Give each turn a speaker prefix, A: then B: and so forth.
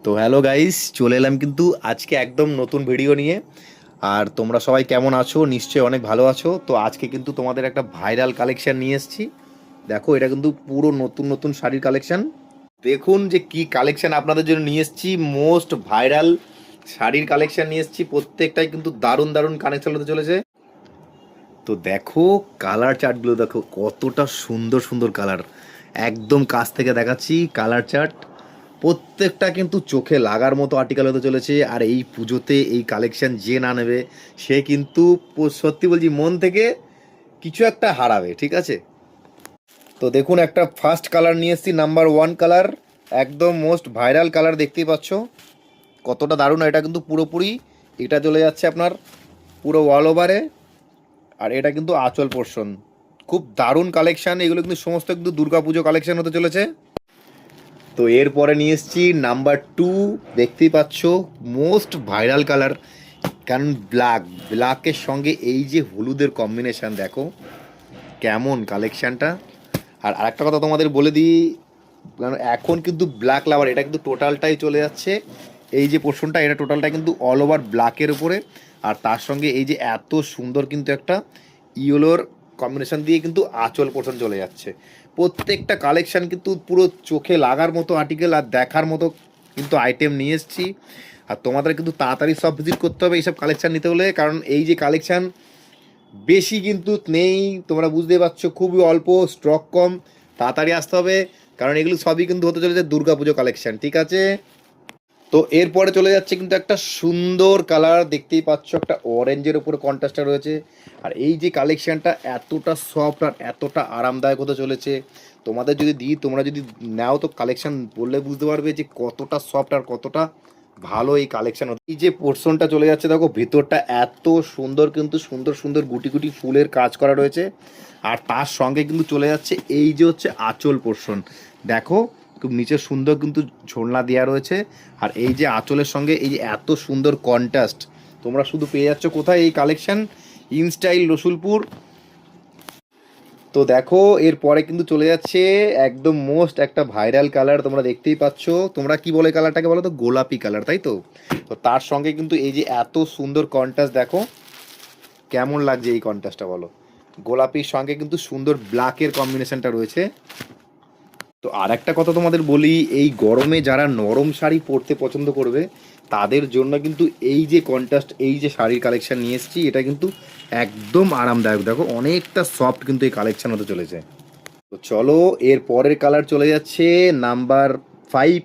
A: তো hello guys, চলে এলাম কিন্তু আজকে একদম নতুন ভিডিও নিয়ে। আর তোমরা সবাই কেমন আছো? নিশ্চয়ই অনেক ভালো আছো। তো আজকে কিন্তু তোমাদের একটা ভাইরাল কালেকশন নিয়ে এসেছি। দেখো, এটা কিন্তু পুরো নতুন নতুন শাড়ির কালেকশন। দেখুন যে কি কালেকশন আপনাদের জন্য নিয়ে এসেছি। মোস্ট ভাইরাল শাড়ির কালেকশন নিয়ে এসেছি, প্রত্যেকটাই কিন্তু দারুণ দারুণ কানেকশন হতে চলেছে। তো দেখো, কালার চার্টগুলো দেখো, কতটা সুন্দর সুন্দর কালার। একদম কাছ থেকে দেখাচ্ছি কালার চার্ট। প্রত্যেকটা কিন্তু চোখে লাগার মতো আর্টিকেল হতে চলেছে। আর এই পুজোতে এই কালেকশন যে না নেবে, সে কিন্তু সত্যি বলছি মন থেকে কিছু একটা হারাবে, ঠিক আছে? তো দেখুন, একটা ফার্স্ট কালার নিয়ে এসেছি, নাম্বার ওয়ান কালার। একদম মোস্ট ভাইরাল কালার, দেখতেই পাচ্ছ কতটা দারুণ। এটা কিন্তু পুরোপুরি এটা চলে যাচ্ছে আপনার পুরো অল ওভারে। আর এটা কিন্তু আঁচল পোর্শন। খুব দারুণ কালেকশন, এগুলো কিন্তু সমস্ত কিন্তু দুর্গাপুজো কালেকশন হতে চলেছে। তো এরপরে নিয়ে এসেছি নাম্বার টু। দেখতেই পাচ্ছ মোস্ট ভাইরাল কালার, কারণ ব্ল্যাকের সঙ্গে এই যে হলুদের কম্বিনেশান দেখো কেমন কালেকশানটা। আর আরেকটা কথা তোমাদের বলে দিই, কারণ এখন কিন্তু ব্ল্যাক লাভার, এটা কিন্তু টোটালটাই চলে যাচ্ছে। এই যে পোর্শনটা, এটা টোটালটা কিন্তু অল ওভার ব্ল্যাকের উপরে। আর তার সঙ্গে এই যে এত সুন্দর কিন্তু একটা ইয়েলোর কম্বিনেশন দিয়ে কিন্তু আঁচল পোর্শন চলে যাচ্ছে। প্রত্যেকটা কালেকশান কিন্তু পুরো চোখে লাগার মতো আর্টিকেল আর দেখার মতো কিন্তু আইটেম নিয়ে এসেছি। আর তোমাদের কিন্তু তাড়াতাড়ি সব ভিজিট করতে হবে এইসব কালেকশান নিতে হলে, কারণ এই যে কালেকশান বেশি কিন্তু নেই, তোমরা বুঝতে পারছো, খুবই অল্প স্টক, কম। তাড়াতাড়ি আসতে হবে, কারণ এগুলো সবই কিন্তু হতে চলেছে দুর্গাপুজো কালেকশন, ঠিক আছে? তো এরপরে চলে যাচ্ছে কিন্তু একটা সুন্দর কালার, দেখতেই পাচ্ছ একটা অরেঞ্জের উপরে কন্ট্রাস্টটা রয়েছে। আর এই যে কালেকশনটা এতটা সফট আর এতটা আরামদায়ক হতে চলেছে। তোমাদের যদি দিই, তোমরা যদি নাও তো কালেকশন বললে বুঝতে পারবে যে কতটা সফট আর কতটা ভালো এই কালেকশন। এই যে পোর্শনটা চলে যাচ্ছে দেখো, ভেতরটা এত সুন্দর, কিন্তু সুন্দর সুন্দর গুটি গুটি ফুলের কাজ করা রয়েছে। আর তার সঙ্গে কিন্তু চলে যাচ্ছে এই যে হচ্ছে আঁচল পোর্শন। দেখো, খুব নিচে সুন্দর কিন্তু ঝোলনা দেওয়া রয়েছে। আর এই যে আঁচলের সঙ্গে এই যে এত সুন্দর কন্ট্রাস্ট, তোমরা শুধু পেয়ে যাচ্ছ কোথায়? এই কালেকশন ইনস্টাইল রসুলপুর। তো দেখো, এরপরে কিন্তু চলে যাচ্ছে একদম মোস্ট একটা ভাইরাল কালার, তোমরা দেখতেই পাচ্ছ। তোমরা কি বলে কালারটাকে? বলো তো গোলাপি কালার, তাই তো? তো তার সঙ্গে কিন্তু এই যে এত সুন্দর কন্ট্রাস্ট দেখো, কেমন লাগছে এই কন্ট্রাস্টটা বলো? গোলাপির সঙ্গে কিন্তু সুন্দর ব্ল্যাকের কম্বিনেশনটা রয়েছে। তো আর একটা কথা তোমাদের বলি, এই গরমে যারা নরম শাড়ি পরতে পছন্দ করবে, তাদের জন্য কিন্তু এই যে কন্ট্রাস্ট, এই যে শাড়ির কালেকশন নিয়ে এসেছি, এটা কিন্তু একদম আরামদায়ক। দেখো অনেকটা সফট কিন্তু এই কালেকশন হতে চলেছে। তো চলো, এর পরের কালার চলে যাচ্ছে নাম্বার ফাইভ।